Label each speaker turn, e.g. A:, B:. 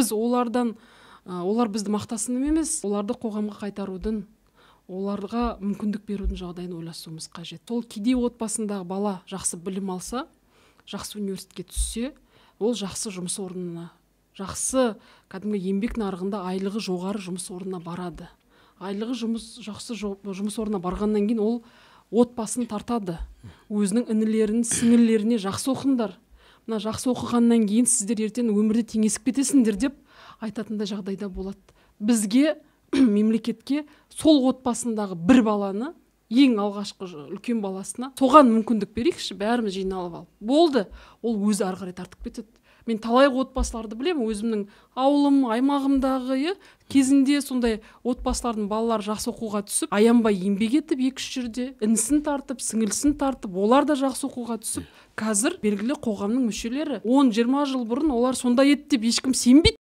A: біз олардан олар бізді мақтасын емес, оларды қоғамға қайтарудың, оларға мүмкіндік берудің жағдайын ойласуымыз қажет. Сол кедей отбасындағы бала жақсы білім алса, жақсы университетке түссе, ол жақсы жұмыс орнына, жақсы кәдімгі еңбек нарығында айлығы жоғары жұмыс орнына барады. Айлығы жақсы жұмыс орнына барғаннан кейін ол отбасын тартады. Өзінің інілерін, сіңілілеріне жақсы оқыңдар. Мына жақсы оқығаннан кейін сіздер ертең өмірде теңесіп кетесіңдер деп айтатындай жағдайда болады. Бізге мемлекетке сол отбасындағы бір баланы, ең алғашқы үлкен баласына соған мүмкіндік берейікші, бәріміз жиналып алып. Болды, ол өзі ары қарай тартып кетеді. Мен талай отбасыларды білемін, өзімнің ауылым, аймағымдағы кезінде сондай отбасылардың балалары жақсы оқуға түсіп, аянбай еңбек етіп, 2-3 жерде інісін тартып, сіңілісін тартып, олар да жақсы оқуға түсіп, қазір белгілі қоғамның мүшелері. 10-20 жыл бұрын олар сондай еді деп ешкім сенбейді.